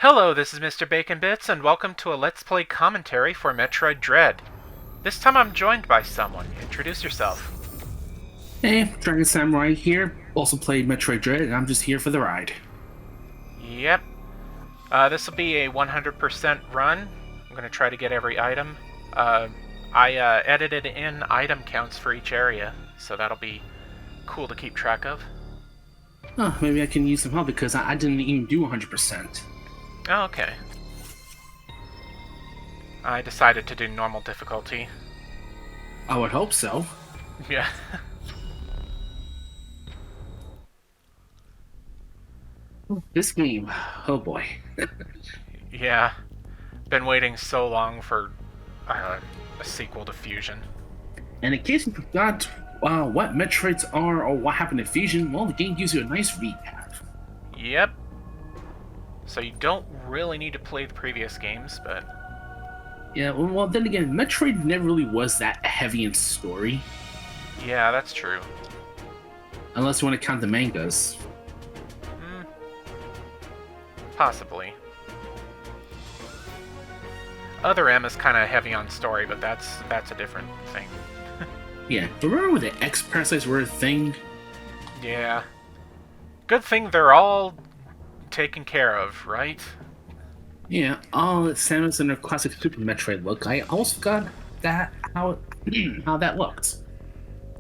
Hello, this is Mr. Bacon Bits, and welcome to a Let's Play commentary for Metroid Dread. This time I'm joined by someone. Introduce yourself. Hey, Dragonsamurai here. Also played Metroid Dread, and I'm just here for the ride. Yep. This will be a 100% run. I'm going to try to get every item. I edited in item counts for each area, so that'll be cool to keep track of. Oh, maybe I can use some help because I didn't even do 100%. Oh, okay. I decided to do normal difficulty. I would hope so. Yeah. This game, oh boy. Yeah. Been waiting so long for a sequel to Fusion. And in case you forgot what Metroids are or what happened in Fusion, well, the game gives you a nice recap. Yep. So you don't really need to play the previous games, but... Yeah, well, then again, Metroid never really was that heavy in story. Yeah, that's true. Unless you want to count the mangas. Possibly. Other M is kind of heavy on story, but that's a different thing. Yeah, but remember when the X-Parasites were a thing? Yeah. Good thing they're all taken care of, right? Yeah, all Samus in her classic Super Metroid look. I almost forgot that how how that looked.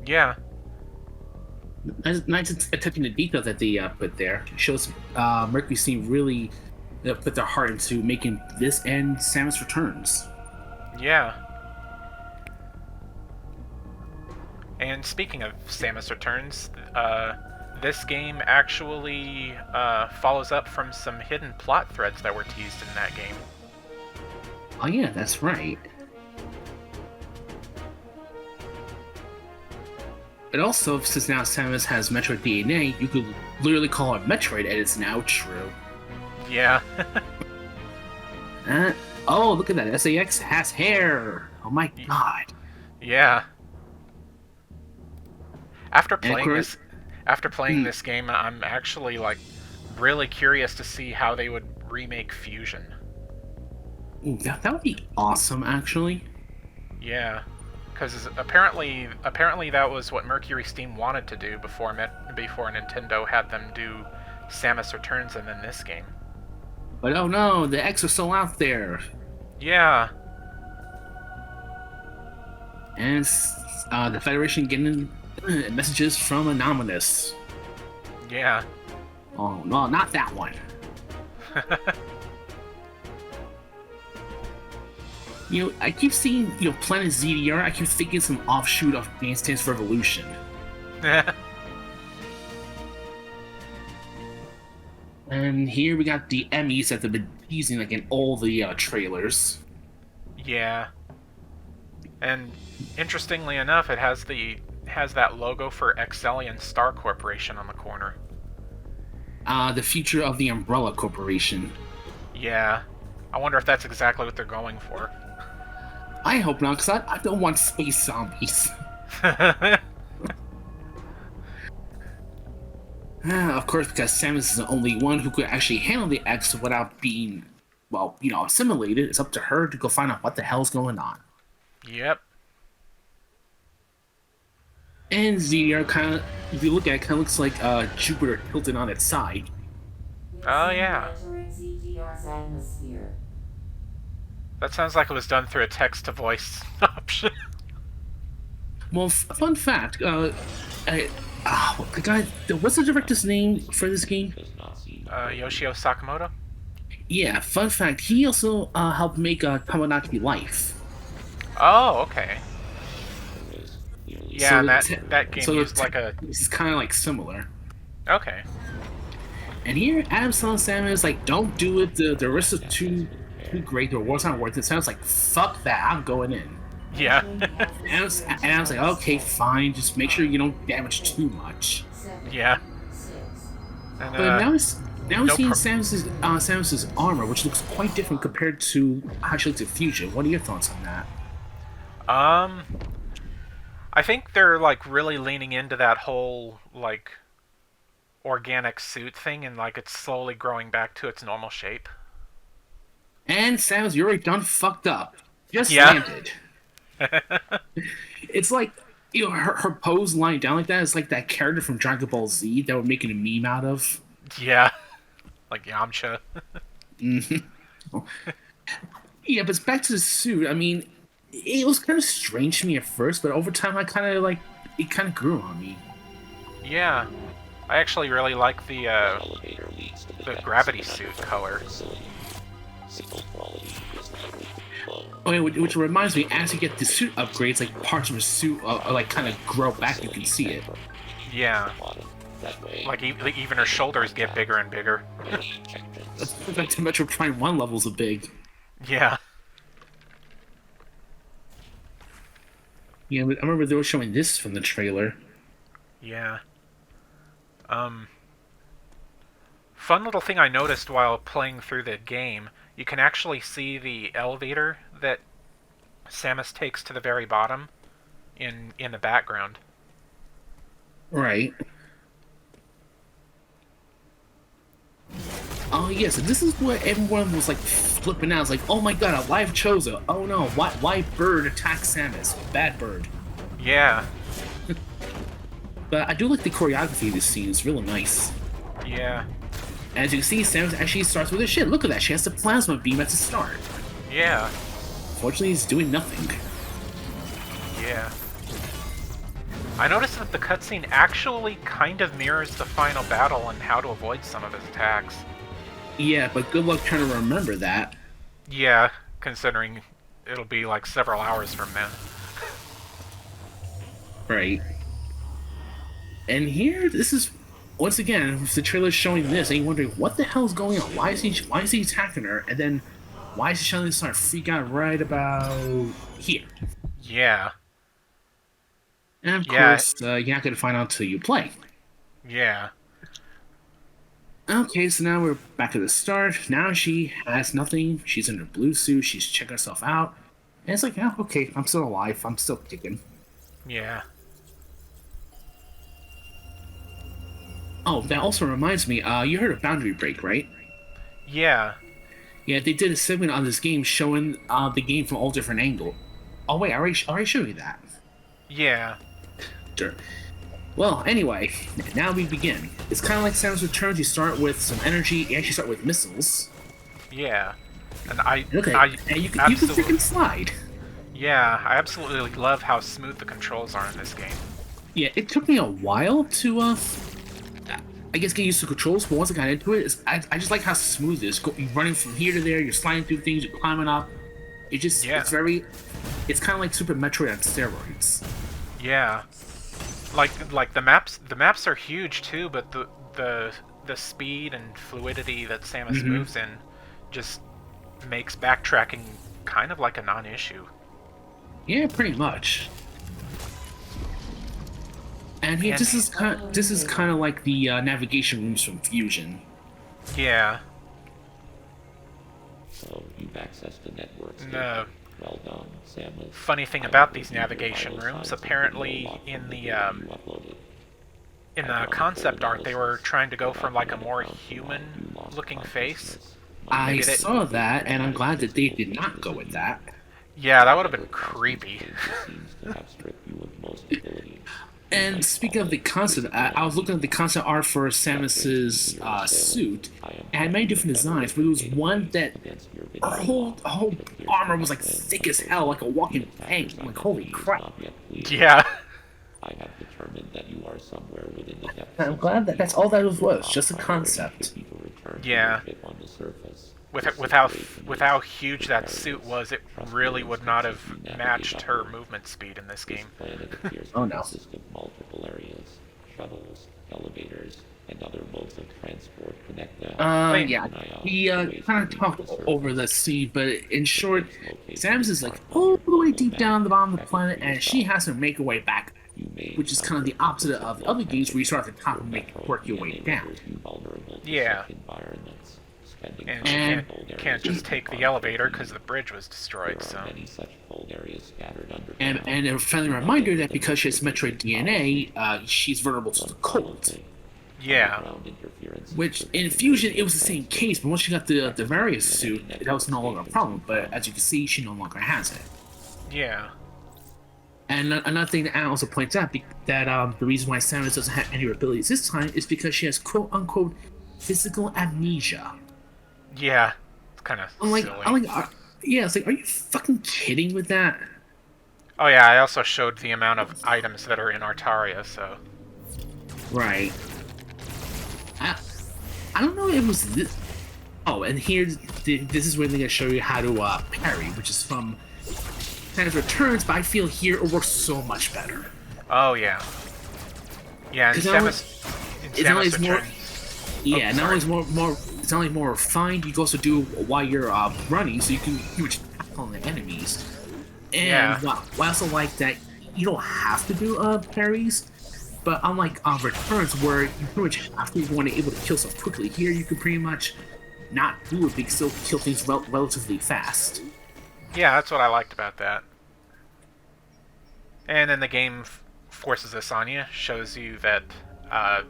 Yeah. Nice attention to detail that they put there. Shows Mercury seemed really put their heart into making this and Samus Returns. Yeah. And speaking of Samus Returns, this game actually follows up from some hidden plot threads that were teased in that game. Oh yeah, that's right. But also, since now Samus has Metroid DNA, you could literally call it Metroid, and it's now true. Yeah. Oh, look at that! SAX has hair. Oh my god. Yeah. After And of playing course, this game, I'm actually like really curious to see how they would remake Fusion. that would be awesome, actually. Yeah, because apparently that was what Mercury Steam wanted to do before Nintendo had them do Samus Returns and then this game. But oh no, the X are still out there. Yeah. And the Federation getting messages from Anonymous. Yeah. Oh no, not that one. I keep seeing, Planet ZDR. I keep thinking it's an offshoot of Dance Dance Revolution. And here we got the Emmys that they've been teasing like in all the trailers. Yeah. And interestingly enough, it has that logo for Excellion Star Corporation on the corner. The future of the Umbrella Corporation. Yeah. I wonder if that's exactly what they're going for. I hope not, because I don't want space zombies. Of course, because Samus is the only one who could actually handle the X without being, assimilated. It's up to her to go find out what the hell's going on. Yep. And ZDR kind of, if you look at it, kind of looks like Jupiter tilted on its side. Oh, yeah. That sounds like it was done through a text-to-voice option. Well, fun fact, the guy, what's the director's name for this game? Yoshio Sakamoto? Yeah, fun fact, he also helped make Tomodachi Life. Oh, okay. Yeah, So that game used like a... This is kind of like similar. Okay. And here, Adam telling Samus, like, don't do it, the risk is too great, the reward's not worth it. Samus like, fuck that, I'm going in. Yeah. And I was like, okay, fine, just make sure you don't damage too much. Yeah. And, but now we're seeing Samus's armor, which looks quite different compared to how she looks at Fusion. What are your thoughts on that? I think they're like really leaning into that whole like organic suit thing, and like it's slowly growing back to its normal shape. And Samus, you're already done fucked up. Just Yeah. landed. It's like, her pose lying down like that is like that character from Dragon Ball Z that we're making a meme out of. Yeah. Like Yamcha. Mhm. Yeah, but back to the suit. I mean, it was kind of strange to me at first, but over time, I kind of like it. Kind of grew on me. Yeah. I actually really like Elevator leads to the back gravity of the suit factory color. facility. Signal quality is never low. Oh, yeah, which reminds me, as you get the suit upgrades, like parts of the suit, like kind of grow back. You can see it. Yeah. Bottom. That way. Like even her shoulders get bigger and bigger. That's like the Metroid Prime 1 levels are big. Yeah. Yeah, but I remember they were showing this from the trailer. Yeah. Fun little thing I noticed while playing through the game, you can actually see the elevator that Samus takes to the very bottom in the background. Right. Oh yeah, so this is what everyone was like flipping out. It's like, oh my god, a live Chozo. Oh no, why Bird attacks Samus? Bad Bird. Yeah. But I do like the choreography of this scene. It's really nice. Yeah. As you can see, Samus actually starts with her shit. Look at that, she has the plasma beam at the start. Yeah. Fortunately, he's doing nothing. Yeah. I noticed that the cutscene actually kind of mirrors the final battle and how to avoid some of his attacks. Yeah, but good luck trying to remember that. Yeah, considering it'll be like several hours from now. Right. And here, this is once again the trailer showing this, and you're wondering what the hell's going on. Why is he attacking her? And then why is he suddenly start freaking out right about here? Yeah. And of Yeah. course, you're not gonna find out until you play. Yeah. Okay, so now we're back at the start. Now she has nothing. She's in her blue suit. She's checking herself out. And it's like, oh, okay, I'm still alive. I'm still kicking. Yeah. Oh, that also reminds me, you heard of Boundary Break, right? Yeah. Yeah, they did a segment on this game showing the game from all different angles. Oh wait, I already showed you that. Yeah. Sure. Well, anyway, now we begin. It's kind of like Samus Returns. You start with some energy. You actually start with missiles. Yeah. And I And you can freaking slide. Yeah, I absolutely love how smooth the controls are in this game. Yeah, it took me a while to I guess get used to controls, but once I got into it, I just like how smooth it is. You're running from here to there, you're sliding through things, you're climbing up. It's kind of like Super Metroid on steroids. Yeah. Like the maps are huge too, but the speed and fluidity that Samus moves in just makes backtracking kind of like a non-issue. Yeah, pretty much. And here, this is kind of like the navigation rooms from Fusion. Yeah. So you've accessed the network. No. Well done, Samus. Funny thing about these navigation rooms, apparently in the concept art, they were trying to go from like a more human-looking face. I saw that, and I'm glad that they did not go with that. Yeah, that would have been creepy. And speaking of the concept, I was looking at the concept art for Samus's suit. It had many different designs, but there was one that her whole armor was like thick as hell, like a walking tank. I'm like, holy crap! Yeah. I have determined that you are somewhere within the depths. I'm glad that that's all that was, just a concept. Yeah. On the surface. With how huge that suit was, it really would not have matched her movement speed in this game. Oh no. Multiple areas, shuttles, elevators, and other modes of transport connect them. Yeah. He kind of talked over the scene, but in short, Samus is like all the way deep down the bottom of the planet, and she has to make her way back, which is kind of the opposite of the other games where you start at the top and work your way down. Yeah. And she can't just take the elevator because the bridge was destroyed, so... And a friendly reminder that because she has Metroid DNA, she's vulnerable to the cold. Yeah. Which, in Fusion, it was the same case, but once she got the various suit, that was no longer a problem. But as you can see, she no longer has it. Yeah. And another thing that Anna also points out, that the reason why Samus doesn't have any abilities this time is because she has quote-unquote physical amnesia. Yeah. It's kind of silly. Yeah, it's like, are you fucking kidding with that? Oh yeah, I also showed the amount of items that are in Artaria, so... Right. I don't know if it was this... Oh, and this is where they're going to show you how to parry, which is from Samus Returns, but I feel here it works so much better. Oh yeah. Yeah, and Samus Returns... Yeah, not only it's not only more refined, you can also do while you're running, so you can pretty much attack on the enemies. And Yeah. I also like that you don't have to do parries, but unlike Returns, where you pretty much have to want to be able to kill stuff quickly, here you can pretty much not do it, but you can still kill things relatively fast. Yeah, that's what I liked about that. And then the game forces this on you, shows you that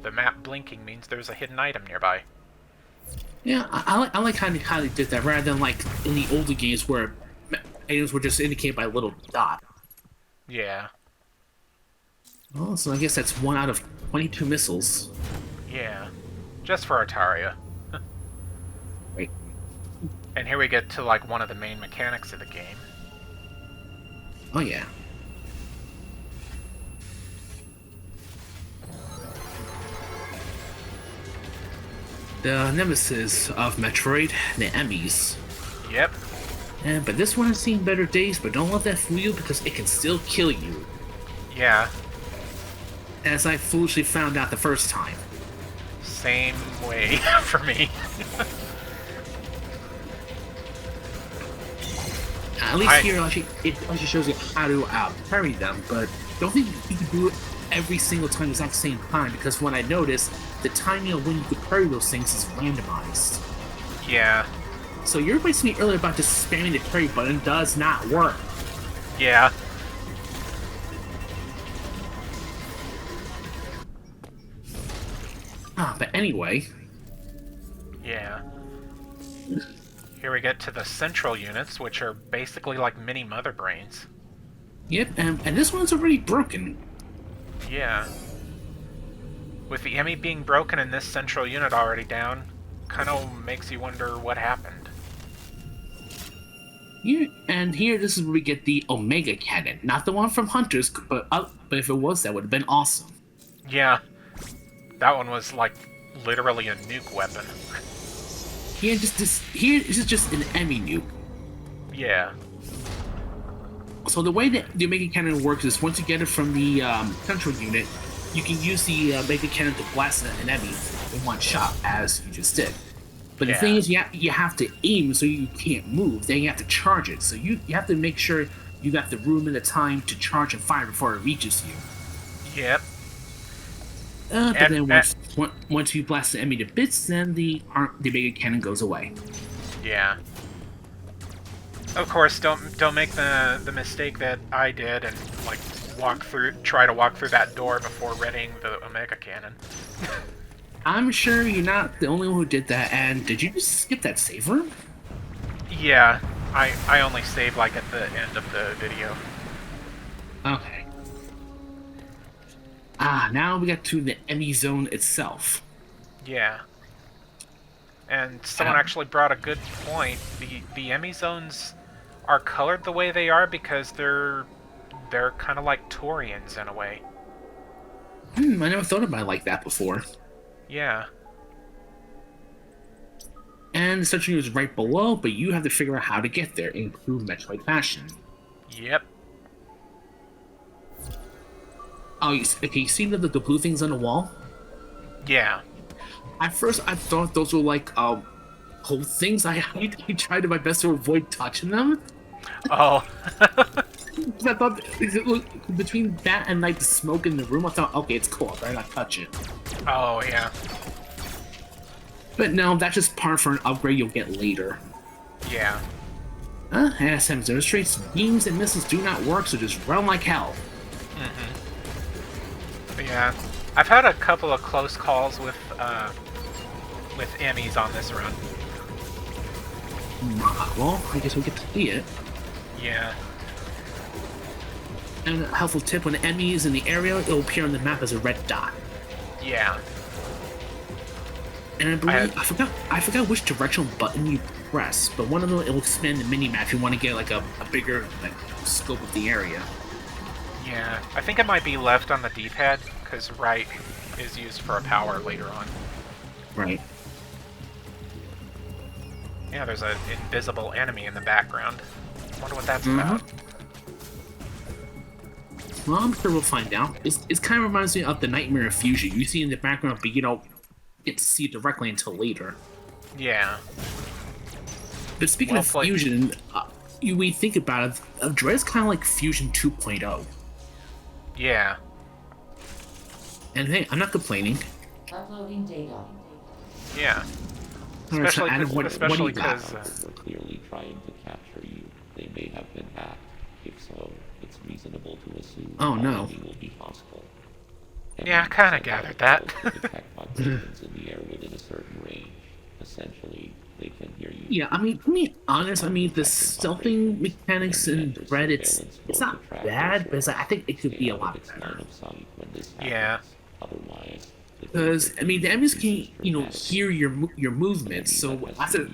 the map blinking means there's a hidden item nearby. Yeah, I like how they did that, rather than like in the older games where items were just indicated by a little dot. Yeah. Oh, so I guess that's 1 out of 22 missiles. Yeah. Just for Artaria. Right. And here we get to like one of the main mechanics of the game. Oh yeah. The nemesis of Metroid, the Emmys. Yep. But this one has seen better days, but don't let that fool you because it can still kill you. Yeah. As I foolishly found out the first time. Same way for me. At least here, it actually shows you how to parry them, but don't think you can do it every single time at the exact same time, because when I noticed, the timing of when you could parry those things is randomized. Yeah. So your advice to me earlier about just spamming the parry button does not work. Yeah. But anyway. Yeah. Here we get to the central units, which are basically like mini mother brains. Yep, and this one's already broken. Yeah. With the Emmy being broken and this central unit already down, kind of makes you wonder what happened. And here, this is where we get the Omega Cannon. Not the one from Hunters, but if it was, that would have been awesome. Yeah. That one was like literally a nuke weapon. Here, this is just an Emmy nuke. Yeah. So the way that the Omega Cannon works is once you get it from the central unit, you can use the Omega Cannon to blast an enemy in one shot, as you just did. But the thing is, you have to aim so you can't move. Then you have to charge it. So you have to make sure you got the room and the time to charge and fire before it reaches you. Yep. But then once you blast the enemy to bits, then the Omega Cannon goes away. Yeah. Of course, don't make the mistake that I did and like try to walk through that door before readying the Omega Cannon. I'm sure you're not the only one who did that. And did you just skip that save room? Yeah, I only saved like at the end of the video. Okay. Now we got to the Emmy Zone itself. Yeah. And someone actually brought a good point. The Emmy zones are colored the way they are because they're kind of like Taurians in a way. I never thought about it like that before. Yeah. And the central unit is right below, but you have to figure out how to get there in true Metroid fashion. Yep. Oh, you see the blue things on the wall? Yeah. At first, I thought those were like whole things. I tried my best to avoid touching them. Oh. I thought between that and like the smoke in the room, I thought, okay, it's cool. I not touch it. Oh yeah. But no, that's just part for an upgrade you'll get later. Yeah. As Sam demonstrates, beams and missiles do not work, so just run like hell. Yeah. I've had a couple of close calls with with Emmys on this run. Well, I guess we'll get to see it. Yeah. And a helpful tip, when the enemy is in the area, it'll appear on the map as a red dot. Yeah. And I believe I forgot which directional button you press, but one of them, it will expand the mini-map if you want to get like a bigger like scope of the area. Yeah. I think it might be left on the D-pad, because right is used for a power later on. Right. Yeah, there's an invisible enemy in the background. Wonder what that's about. Well, I'm sure we'll find out. It kind of reminds me of the Nightmare of Fusion. You see in the background, but you don't get to see it directly until later. Yeah. But speaking of Fusion, when you think about it, Dread's kind of like Fusion 2.0. Yeah. And hey, I'm not complaining. Uploading data. Yeah. Alright, so Especially Adam, what do you got? because Were clearly trying to capture you. They may have been hacked. If so, it's reasonable to assume Oh, the no. enemy will be hostile. Yeah, I kinda gathered that. Detect vibrations in the air within a certain range. Essentially, they can hear you. Yeah, I mean, to be honest, the stealthing mechanics in Dread, it's not bad, but I think it could be a lot better. Yeah. Otherwise, Because the enemies can hear your movements, so after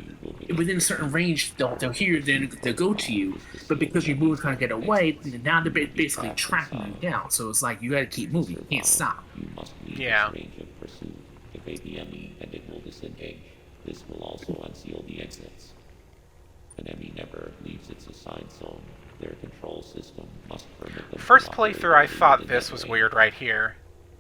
within a certain range they'll hear you, then they'll go to you. But because you're moving trying to get away, now they're basically tracking you down. So it's like you got to keep moving, you can't stop. You must leave Yeah. its range of pursuit. Evade the enemy, and it will disengage. This will also unseal the exits. An enemy never leaves its assigned zone. Their control system must permit them. First to operate playthrough, I only thought within this that was range. weird right here.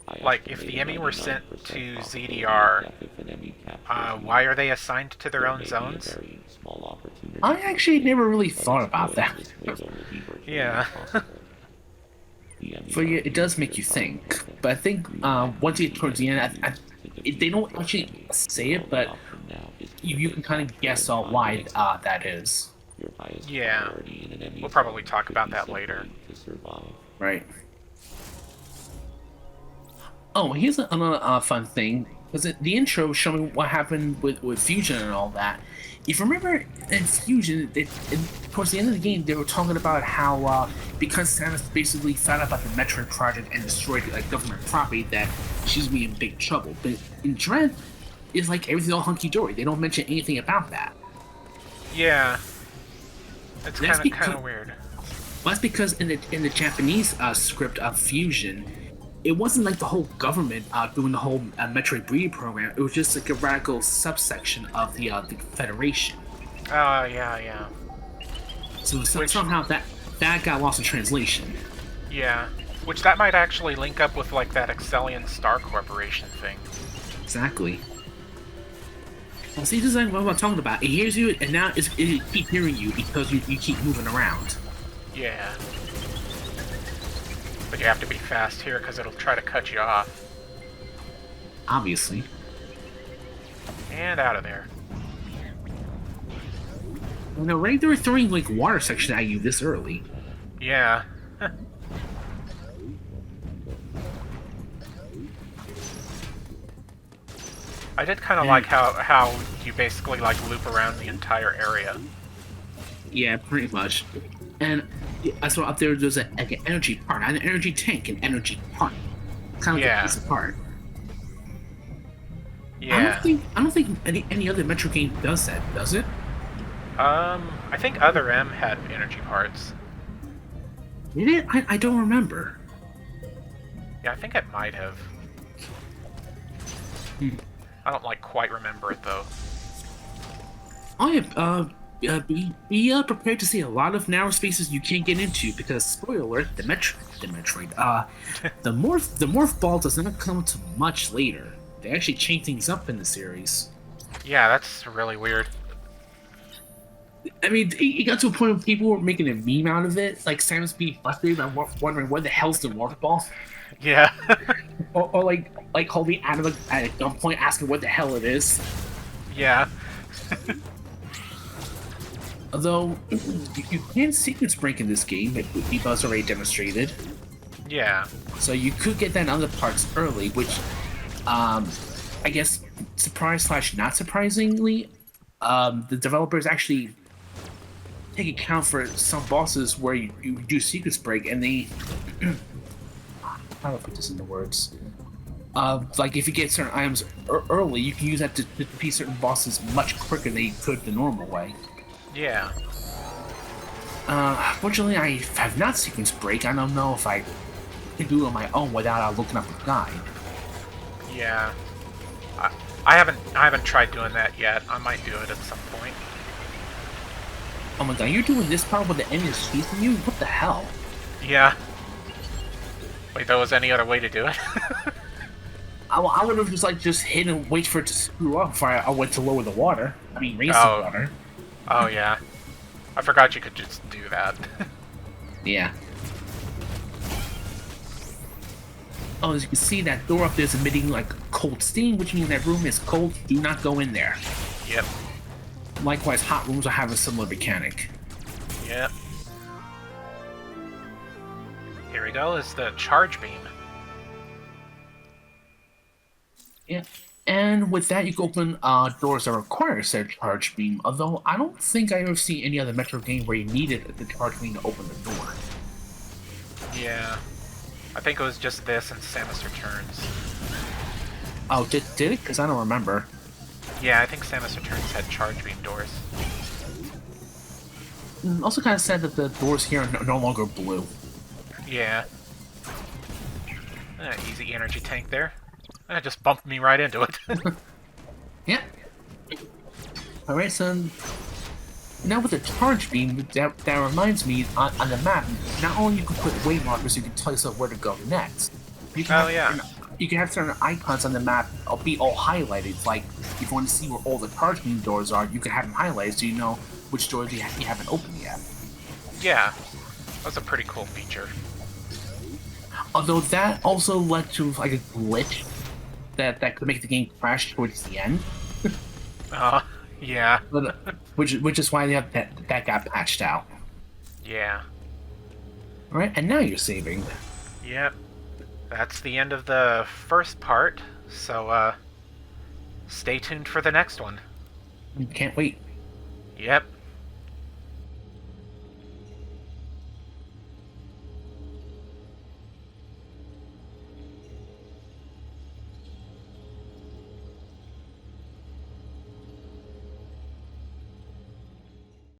I Like, if the estimate enemy were 99% sent to possibility ZDR, of death if an enemy captures you. why are they assigned to their There own may be a zones? very small opportunity I actually never really thought but about that. this window will be virtually Yeah. impossible. The enemy So yeah, are it does make you think. But I think once you get towards the end, they don't actually say it, but you can kind of guess why that is. Your highest Yeah. priority in an enemy We'll probably zone talk could about be that simply later. to survive. Right. Oh, here's another fun thing. Because the intro showing what happened with Fusion and all that. If you remember in Fusion, towards the end of the game, they were talking about how because Samus basically found out about the Metroid project and destroyed government property, that she's gonna be in big trouble. But in Dread, it's like everything's all hunky dory. They don't mention anything about that. Yeah. It's That's kind because- of weird. Well, that's because in the Japanese script of Fusion, it wasn't like the whole government doing the whole Metroid breeding program. It was just like a radical subsection of the Federation. Oh, yeah. So somehow that got lost in translation. Yeah. Which that might actually link up with, like, that Excellion Star Corporation thing. Exactly. Well, see, this is what I'm talking about. It hears you, and now it keeps hearing you because you keep moving around. Yeah. But you have to be fast here, because it'll try to cut you off. Obviously. And out of there. Well, no, right? They were throwing like water section at you this early. Yeah. I did kind of like how you basically like loop around the entire area. Yeah, pretty much. And I saw up there's an energy part, an energy tank, an energy part. Kind of like Yeah. a piece apart. Yeah. I don't think any other Metro game does that, does it? I think Other M had energy parts. Did it? I don't remember. Yeah, I think it might have. I don't like quite remember it though. Oh yeah, be prepared to see a lot of narrow spaces you can't get into because spoiler alert, the Metroid, the morph ball does not come to much later. They actually change things up in the series. Yeah, that's really weird. I mean, it got to a point where people were making a meme out of it, like Samus being frustrated and wondering what the hell's the morph ball, Yeah. or like holding Adam at gunpoint asking what the hell it is. Yeah. Although you can secrets break in this game, like Buzz already demonstrated. Yeah. So you could get that in other parts early, which I guess not surprisingly, the developers actually take account for some bosses where you do sequence break, and they how do I put this into words? Like if you get certain items early, you can use that to defeat certain bosses much quicker than you could the normal way. Yeah. Fortunately, I have not sequence break. I don't know if I can do it on my own without looking up a guide. Yeah. I haven't tried doing that yet. I might do it at some point. Oh my god, you're doing this part with the enemy is chasing you? What the hell? Yeah. Wait, there was any other way to do it? I would have just hit and wait for it to screw up before I went to lower the water. I mean, raise the water. Oh, yeah. I forgot you could just do that. Yeah. Oh, as you can see, that door up there is emitting like cold steam, which means that room is cold. Do not go in there. Yep. Likewise, hot rooms will have a similar mechanic. Yep. Here we go, is the charge beam. Yeah. And with that, you can open doors that require said charge beam, although I don't think I ever seen any other Metro game where you needed the charge beam to open the door. Yeah. I think it was just this and Samus Returns. Oh, did it? Because I don't remember. Yeah, I think Samus Returns had charge beam doors. Also kind of sad that the doors here are no longer blue. Yeah. Easy energy tank there. That just bumped me right into it. Yeah. Alright, so now with the charge beam, that reminds me, on the map, not only you can put way markers, you can tell yourself where to go next. You can you can have certain icons on the map be all highlighted. Like, if you want to see where all the charge beam doors are, you can have them highlighted so you know which doors you haven't opened yet. Yeah. That's a pretty cool feature. Although that also led to like a glitch that could make the game crash towards the end. Yeah. But, which is why that got patched out. Yeah. Alright, and now you're saving. Yep. That's the end of the first part, so stay tuned for the next one. Can't wait. Yep.